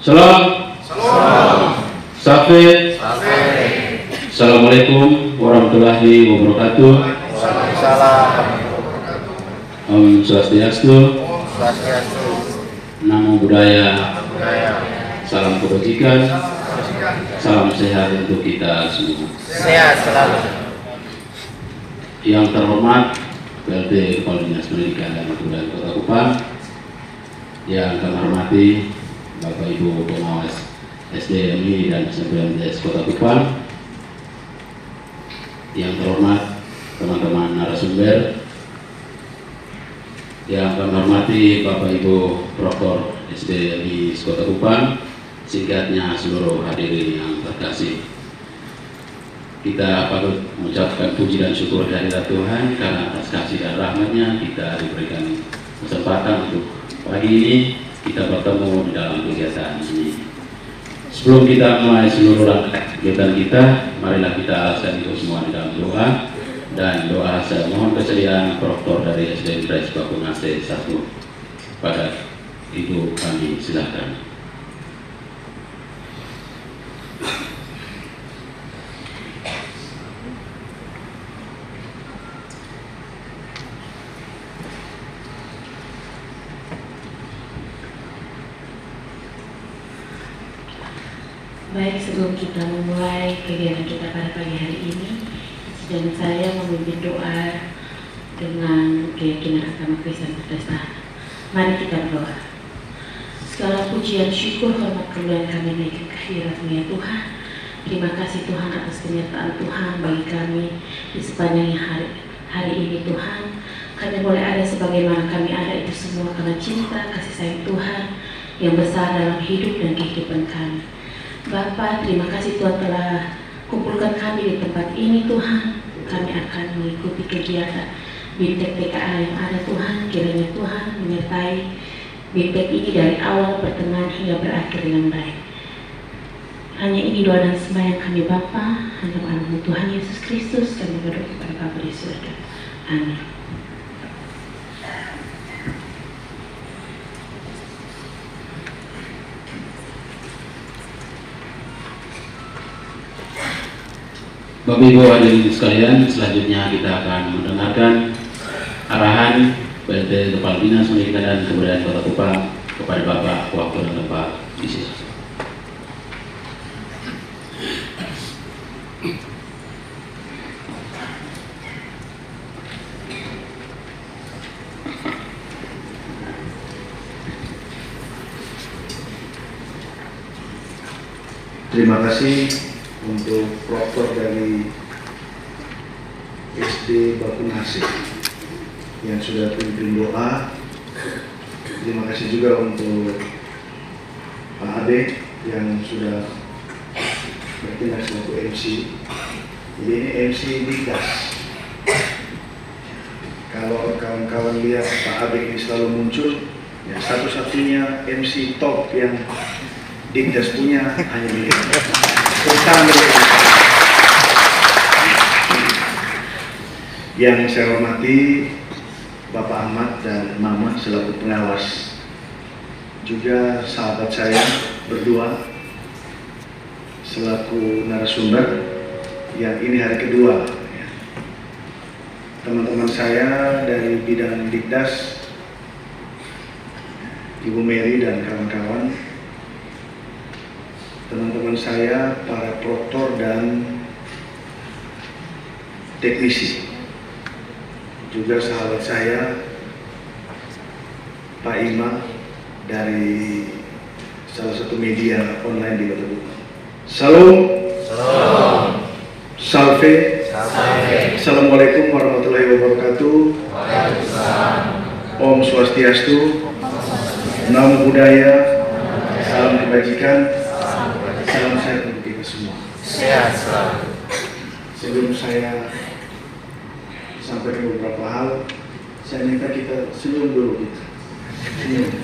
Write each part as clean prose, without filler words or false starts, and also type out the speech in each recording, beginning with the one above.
Salam. Safe. Assalamualaikum warahmatullahi wabarakatuh. Om Swastiastu. Namo Buddhaya. Salam kebajikan. Salam sehat untuk kita semua. Sehat selalu. Yang terhormat PLT Kepala Dinas Pendidikan dan Kebudayaan Kota Kupang, yang kami hormati Bapak Ibu Pengawas SDMI dan SMPNS Kota Kupang, yang terhormat teman-teman narasumber, yang kami hormati Bapak Ibu Proktor SDMI Kota Kupang, singkatnya seluruh hadirin yang terkasih. Kita patut mengucapkan puji dan syukur kehadirat Tuhan karena atas kasih dan rahmat-Nya kita diberikan kesempatan untuk pagi ini kita bertemu di dalam kegiatan ini. Sebelum kita mulai seluruh rangkaian kegiatan kita, marilah kita alaskan itu semua di dalam doa. Dan doa saya mohon kesediaan Proktor dari SDN Pres Bakunase 1 pada Ibu kami silakan. Baik, sebelum kita memulai kegiatan kita pada pagi hari ini, dan saya memimpin doa dengan keyakinan agama Kristen Protestan. Mari kita berdoa. Segala pujian, syukur, hormat, kemuliaan kami naikkan ke hadirat-Mu ya Tuhan. Terima kasih Tuhan atas penyertaan Tuhan bagi kami di sepanjang hari ini Tuhan. Kami boleh ada sebagaimana kami ada itu semua karena cinta, kasih sayang Tuhan yang besar dalam hidup dan kehidupan kami. Bapa, terima kasih Tuhan telah kumpulkan kami di tempat ini Tuhan. Kami akan mengikuti kegiatan BIMTEK TKA yang ada Tuhan. Kiranya Tuhan menyertai BIMTEK ini dari awal, pertengahan hingga berakhir dengan baik. Hanya ini doa dan sembahyang kami Bapa, hanya dalam Tuhan Yesus Kristus kami berdoa kepada Bapa di surga. Amin. Bapak Ibu hadirin sekalian, selanjutnya kita akan mendengarkan arahan PLT Kepala Dinas Pendidikan dan Kebudayaan Kota Kupang kepada Bapak Wakil dan Bapak Isis. Terima kasih untuk proktor dari SD Bakunase yang sudah pimpin doa. Terima kasih juga untuk Pak Ade yang sudah bertindak sebagai MC. Jadi ini MC Dikdas. Kalau kawan-kawan lihat Pak Ade ini selalu muncul, ya satu-satunya MC top yang Dikdas punya hanya beliau. Yang saya hormati Bapak Ahmad dan Mama selaku pengawas, juga sahabat saya berdua selaku narasumber yang ini hari kedua. Teman-teman saya dari bidang Dikdas, Ibu Mary dan kawan-kawan, teman-teman saya, para proktor dan teknisi, juga sahabat saya, Pak Ima dari salah satu media online di Kota Kupang. Salam. Salve. Assalamualaikum warahmatullahi wabarakatuh. Om Swastiastu. Namo Buddhaya. Salam kebajikan. Salam sehat untuk kita semua. Sehat selalu. Sebelum saya sampaikan beberapa hal, saya minta kita senyum dulu kita.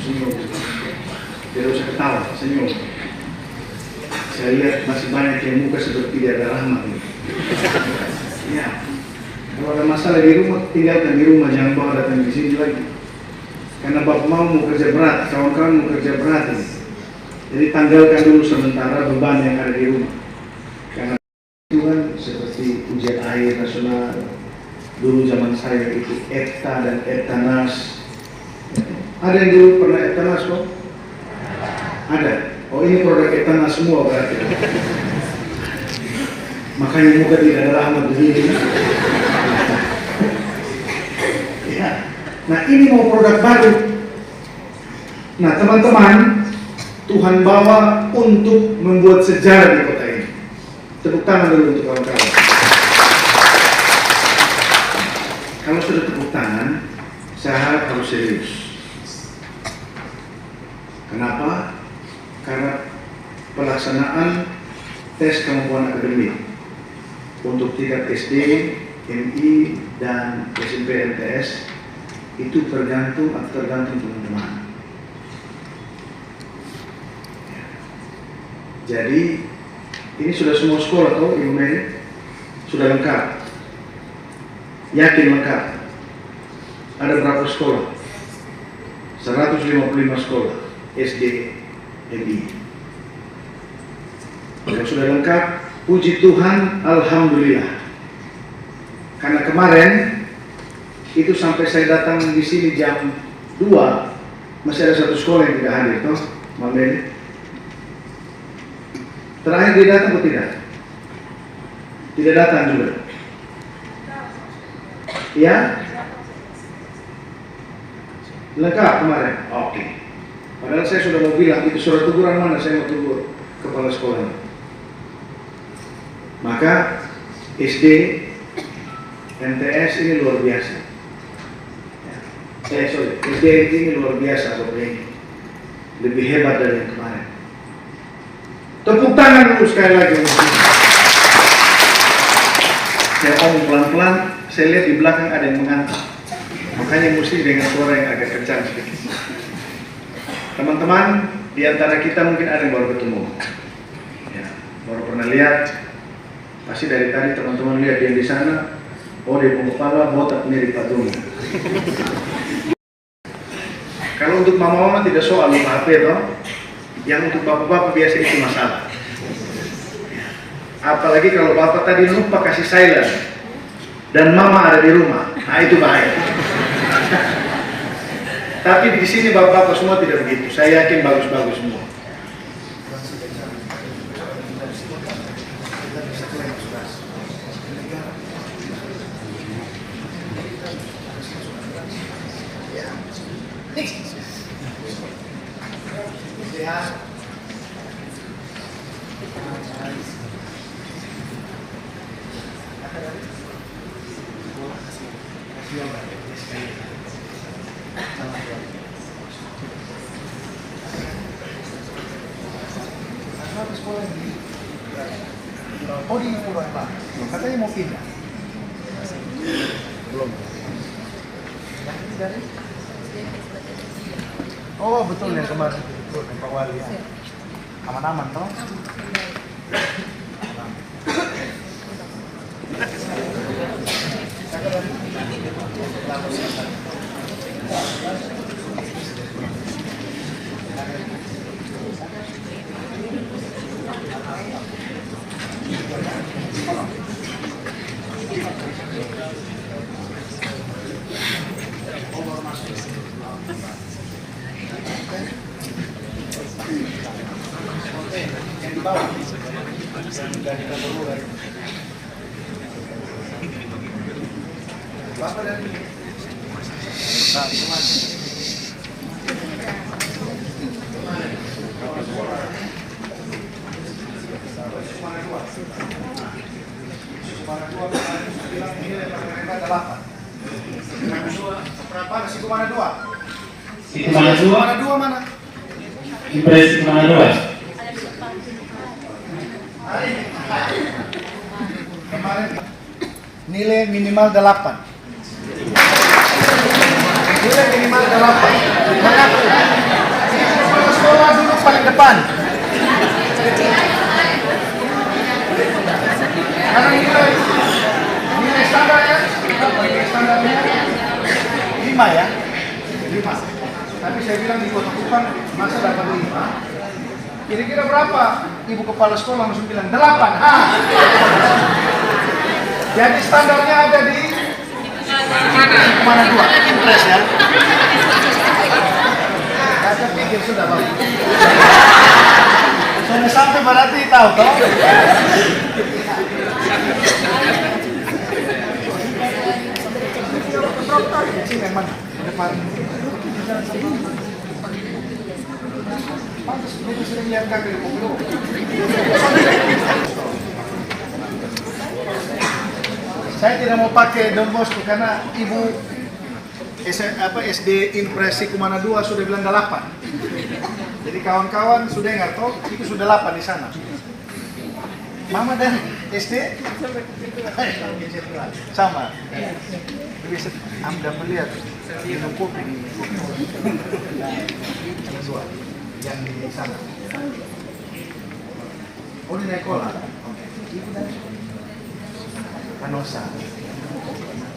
Senyum. Tidak usah ketawa, senyum. Saya lihat masih banyak yang muka seperti tidak ada rahmat. Ya, kalau ada masalah di rumah, tinggalkan di rumah, jangan bawa datang di sini lagi. Karena bapak mau kerja berat, kawan-kawan mau kerja berat ini. Jadi tanggalkan dulu sementara beban yang ada di rumah. Karena itu kan seperti ujian air nasional. Dulu zaman saya itu EPTA dan EPTANAS. Ada yang dulu pernah EPTANAS kok? Ada. Oh, ini produk EPTANAS semua berarti. Makanya muka tidak ada rahmat begini. Ya. Nah, ini mau produk baru. Nah, teman-teman, Tuhan bawa untuk membuat sejarah di kota ini. Tepuk tangan dulu untuk kawan-kawan. Kalau sudah tepuk tangan, saya harus serius. Kenapa? Karena pelaksanaan tes kemampuan akademik untuk tingkat SD, MI, dan SMP MTS itu tergantung teman-teman. Jadi ini sudah semua sekolah toh, Ibu Mary? Sudah lengkap? Yakin lengkap? Ada berapa sekolah? 155 sekolah SD, MI. Kalau sudah lengkap, puji Tuhan, Alhamdulillah. Karena kemarin itu sampai saya datang di sini jam 2, masih ada satu sekolah yang tidak hadir, toh, Mbak Mary? Terakhir dia datang atau tidak? Tidak datang juga. Ya? Lengkap kemarin? Oke. Padahal saya sudah mau bilang, itu surat teguran mana saya mau tegur kepala sekolahnya. Maka SD, MTS ini luar biasa. SD ini luar biasa Bapak ini. Lebih hebat dari yang kemarin. Tepuk tangan dulu sekali lagi. Saya ngomong pelan-pelan, saya lihat di belakang ada yang mengantuk. Makanya mesti dengan suara yang agak kencang sedikit. Teman-teman, di antara kita mungkin ada yang baru ketemu. Ya, baru pernah lihat. Pasti dari tadi teman-teman lihat yang di sana. Oh, dia kepala botak mirip Pak Doni. Kalau untuk mama-mama tidak soal lupa HP toh. Yang untuk bapak-bapak biasa itu masalah. Apalagi kalau bapak tadi lupa kasih silent dan mama ada di rumah, nah itu bahaya. Tapi di sini bapak-bapak semua tidak begitu. Saya yakin bagus-bagus semua. Oh, di Pulau Pak. Katanya mau pindah. Belum. Oh, betul yang kemarin itu Pak Wali ya. Aman-aman toh? Yang di bawah. Dari kantor mulai. Bapak dari Situ mana dua? Mana? Impres mana dua? Kemarin nilai minimal 8. Nilai minimal 8. Mengaku. Kepala sekolah duduk paling depan. Karena nilai standar ya, nilai standarnya 5 ya, 5. Tapi saya bilang di Kota Kupang masa dapat 5. Kira-kira berapa? Ibu kepala sekolah langsung bilang 8. Jadi standarnya ada di mana 2? Impres ya. Saya pikir sudah Pak. Sudah sampai berarti tahu toh? Sini yang mana? Depan. Pantas dulu sering lihat kaki dulu. Saya tidak mau pakai Don Bosco karena ibu SD Impresi Kumana 2 sudah bilang 8. Jadi kawan-kawan sudah nggak tahu itu sudah 8 di sana. Mama dan SD sama. Bisa Anda melihat minum kopi di yang di sana. Oh di Nekola. Ibu dari Kanosa.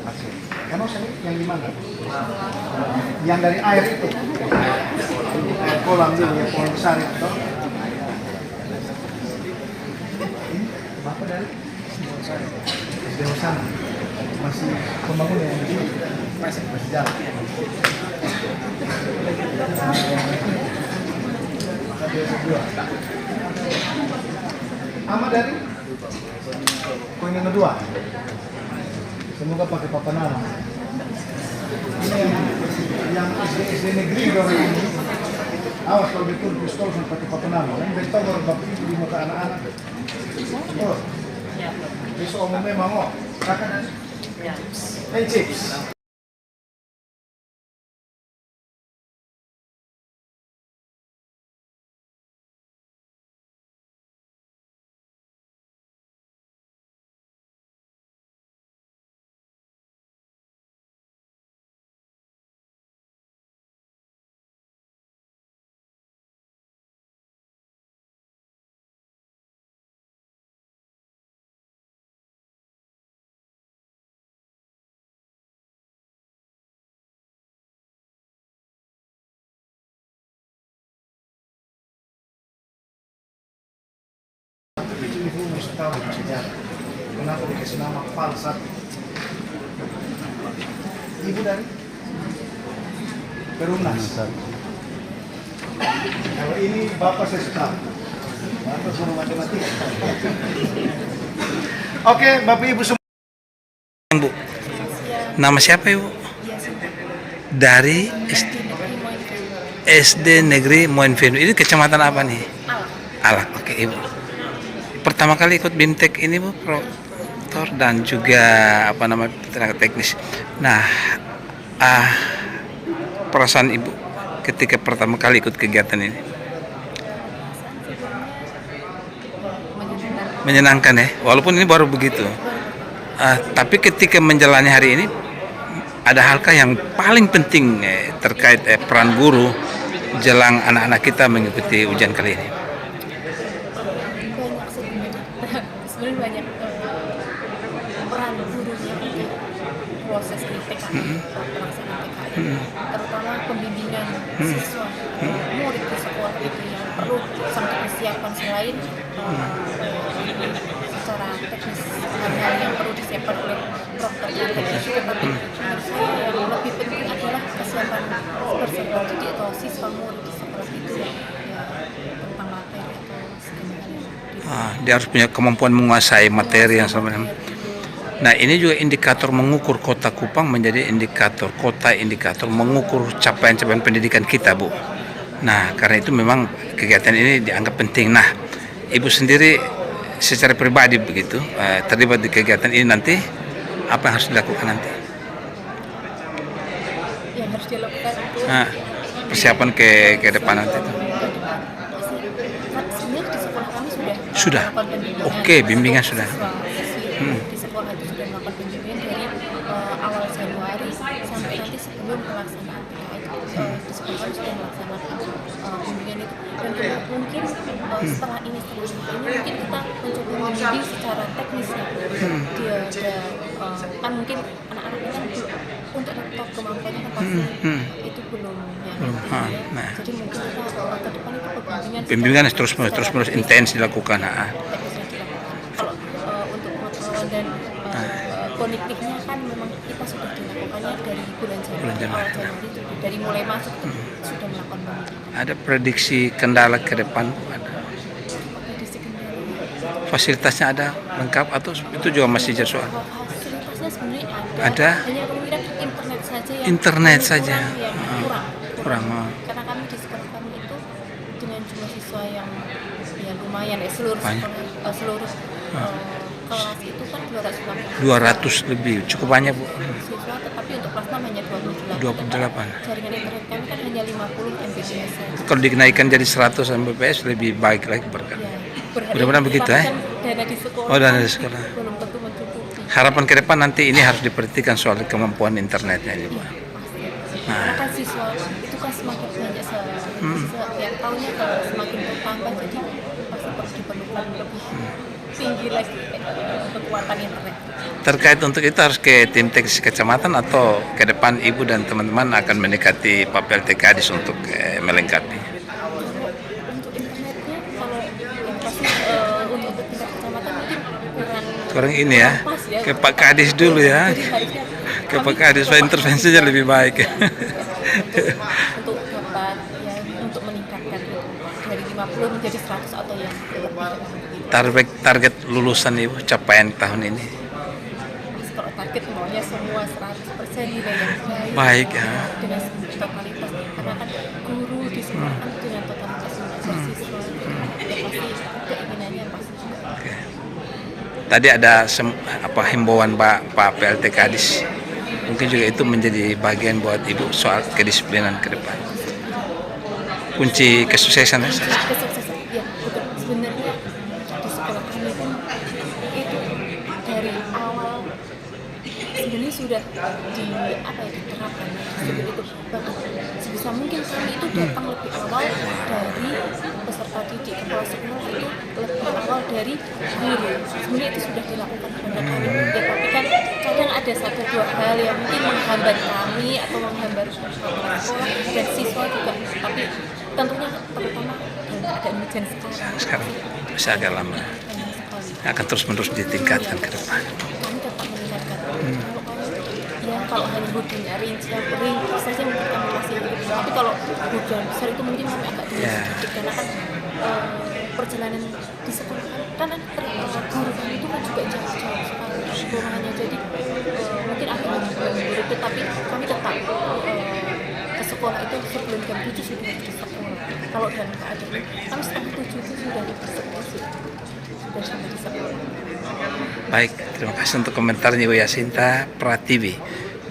Oke. Kanosa yang di mana? Yang dari air itu. Air kolam dulu ya, pohon besar itu. Ini Bapak dari SD sana. Masih pembangunan yang di sini. Masih jalan. Ama dari koin yang kedua. Semoga pakai papa nama. Ini yang SD negeri orang ini. Awas kalau betul pistol sama pakai papa nama. Kan betul baru bapak ibu di muka anak-anak. Oh, besok omongnya mau. Kakak dari? Hey chips. Ibu mesti tahu sejarah. Kenapa dikasih nama Falsat? Ibu dari Perunas. Kalau ini bapak saya suka. Bapak guru matematika. Oke, bapak ibu semua. Bu, nama siapa ibu? Dari SD Negeri Moinvenu. Ini kecamatan apa nih? Alak. Oke ibu. Pertama kali ikut BIMTEK ini bu, Protor dan juga apa nama tenaga teknis. Nah, perasaan ibu ketika pertama kali ikut kegiatan ini? Menyenangkan ya, walaupun ini baru begitu. Tapi ketika menjalani hari ini, ada halkah yang paling penting terkait peran guru jelang anak-anak kita mengikuti ujian kali ini? Sebenarnya banyak peran gurunya untuk proses di PKI, pelaksanaan PKI, terutama pembimbingan siswa, murid di sekolah itu yang perlu sangat persiapan selain secara teknis hal-hal yang perlu disiapkan oleh dokter dan teknis, tetapi menurut saya yang lebih penting adalah kesiapan peserta didik atau siswa murid di sekolah itu ya tentang materi atau segala Dia harus punya kemampuan menguasai materi yang sebenarnya. Nah, ini juga indikator mengukur Kota Kupang menjadi indikator mengukur capaian-capaian pendidikan kita, Bu. Nah, karena itu memang kegiatan ini dianggap penting. Nah, Ibu sendiri secara pribadi begitu terlibat di kegiatan ini nanti, apa yang harus dilakukan nanti? yang harus dilakukan itu Persiapan ke depan nanti itu. sebenarnya di sekolah kami Sudah. melakukan pembimbingan. Oke, bimbingan sudah. Di sekolah itu sudah melakukan pembimbingan dari awal Januari sampai nanti sebelum pelaksanaan PKI di sekolah kami sudah melaksanakan pembimbingan itu. Dan mungkin setelah ini mungkin kita mencoba membimbing secara teknisnya. Dia kan mungkin anak-anak kan untuk laptop kemampuannya kan pasti itu belum yang Belum, aktif ya. nah. Jadi mungkin kita ke depan itu Bimbingan terus menerus intens dilakukan. teknisnya dilakukan. Kalau untuk pengetahuan dan kognitifnya kan memang kita sudah dilakukannya dari bulan Bulan Januari, Januari. awal Januari itu dari mulai masuk tuh sudah melakukan pembimbingan. Ada prediksi kendala ke depan, Bu? Ada. Prediksi kendala. Fasilitasnya ada lengkap atau itu juga masih jadi soal? Fasilitasnya sebenarnya ada. Ada? Hanya kemungkinan internet saja yang Internet saja. kurang. Kurang. Karena kami di sekolah kami itu dengan jumlah siswa yang ya lumayan ya seluruh Banyak. sekolah, seluruh kelas itu kan 280 200 lebih, cukup banyak, Bu. siswa, tetapi untuk kelas 6 hanya 28. 28. Jaringan internet kami kan hanya 50 Mbps saja. Kalau dinaikkan jadi 100 Mbps lebih baik lagi berkat. Ya, Mudah-mudahan begitu, tapi kan dana di sekolah. Oh, dana di kan sekolah. belum tentu mencukupi. Harapan ke depan nanti ini harus diperhatikan soal kemampuan internetnya ini, Bu. Karena kan siswa itu kan semakin banyak setiap tahunnya kalau semakin bertambah, jadi pasti diperlukan lebih tinggi lagi kekuatan internet. Terkait untuk itu harus ke tim teknis kecamatan atau ke depan Ibu dan teman-teman akan mendekati Pak PLT Kadis untuk melengkapi. Untuk internetnya kalau yang pasti untuk tingkat kecamatan mungkin Kurang ini ya, pas ya. ke Pak Kadis dulu ya, Jadi harusnya ke Pak Kadis supaya intervensinya lebih baik. untuk dapat ya untuk meningkatkan itu dari 50 menjadi 100 atau yang lebih. Target lulusan Ibu capaian tahun ini Kalau target maunya semua 100% nilai yang baik ya. dengan totalitas, karena kan guru di sekolah kan dengan totalitas mengajar siswa ya pasti keinginannya pasti juga. Oke. Tadi ada himbauan Pak PLT Kadis, mungkin juga itu menjadi bagian buat Ibu soal kedisiplinan ke depan. Kunci kesuksesan ya. Kesuksesan ya betul. Sebenarnya di sekolah kami pun itu dari awal sebenarnya sudah diterapkan seperti itu. Bahkan sebisa mungkin kami itu datang lebih awal dari peserta didik, kepala sekolah itu lebih awal dari guru. Sebenarnya itu sudah dilakukan pada kami ya, tapi kan kadang ada 1-2 hal yang mungkin menghambat kami atau menghambat kepala sekolah dan siswa juga, tapi tentunya terutama dalam keadaan ujian Sekarang masih agak lama, akan terus-menerus ditingkatkan ke depan. kami tetap meningkatkan. Kalau hanya hujannya rincian saja mungkin kami masih hidup, tapi kalau hujan besar itu mungkin kami agak sedikit karena kan perjalanan di sekolah kan guru kami itu kan juga jauh-jauh sekali ruangannya, jadi mungkin agak mengganggu, tetapi kami tetap ke sekolah itu sebelum jam 7 sudah di sekolah. Kalau dalam keadaan kami setengah 7 itu sudah di sekolah, sudah sampai di sekolah. Baik, terima kasih untuk komentarnya Ibu Yasinta Pratiwi.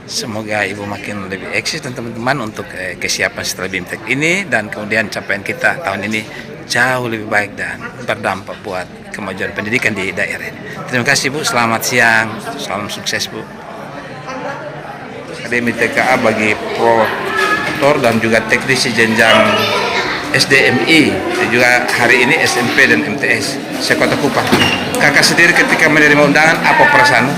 Semoga Ibu makin lebih eksis dan teman-teman untuk kesiapan setelah BIMTEK ini, dan kemudian capaian kita tahun ini jauh lebih baik dan berdampak buat kemajuan pendidikan di daerah ini. Terima kasih Bu, selamat siang, salam sukses Bu. Akademi TKA bagi promotor dan juga teknisi jenjang SDMI, dan juga hari ini SMP dan MTS Sekota Kupang. Kakak sendiri ketika menerima undangan apa perasaan?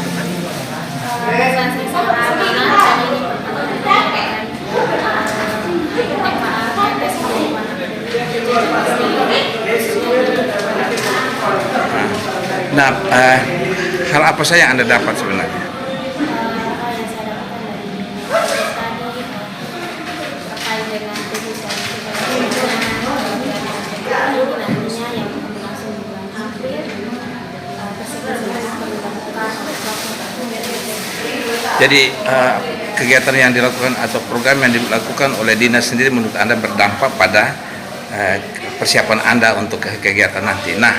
Nah, hal apa saja yang Anda dapat sebenarnya? Jadi kegiatan yang dilakukan atau program yang dilakukan oleh dinas sendiri menurut Anda berdampak pada persiapan Anda untuk kegiatan nanti. Nah,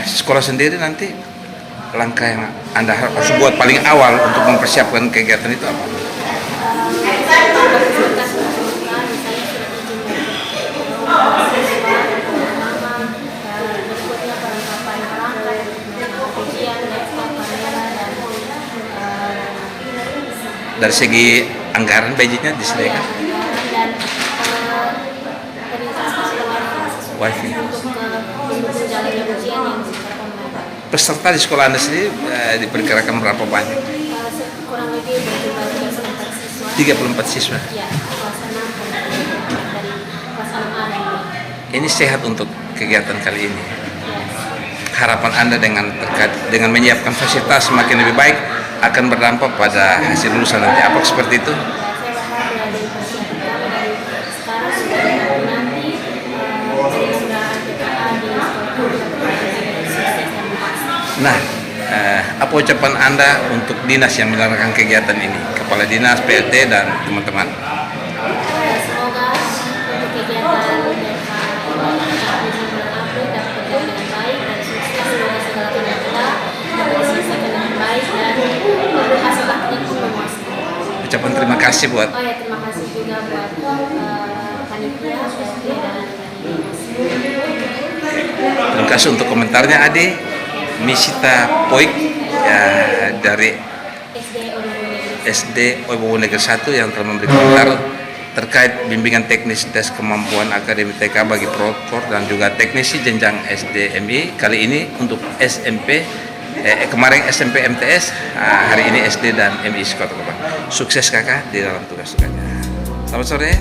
sekolah sendiri nanti langkah yang Anda harus buat paling awal untuk mempersiapkan kegiatan itu apa? Dari segi anggaran budgetnya disediakan? Wifi. Peserta di sekolah Anda sendiri diperkirakan berapa banyak? Kurang lebih berjumlah 34 siswa. 34 siswa. Ya, kelas 6 ini sehat untuk kegiatan kali ini. Harapan Anda dengan menyiapkan fasilitas semakin lebih baik akan berdampak pada hasil lulusan nanti. Apa seperti itu? Saya berharap dari persiapan dari sekarang sudah nanti penyelenggaraan PKA di sekolah. Nah, apa ucapan Anda untuk dinas yang menyelenggarakan kegiatan ini? Kepala Dinas, PLT, dan teman-teman. Semoga untuk kegiatan PKA bisa berlangsung dapat berjalan dengan baik dan sukses. Semoga segala kita dapat diselesaikan dengan baik dan hasil akhirnya pun memuaskan. Ucapan terima kasih buat Oh ya, terima kasih juga buat panitia, PLT, dan dinas. Terima kasih untuk komentarnya Ade. Misita Poik ya, dari SD Oibowo Negeri 1 yang telah memberi komentar terkait bimbingan teknis tes kemampuan akademi TK bagi prokor dan juga teknisi jenjang SDMI. Kali ini untuk SMP, kemarin SMP MTS, hari ini SD dan MI Kota Kupang. Sukses kakak di dalam tugas-tugasnya. Selamat sore.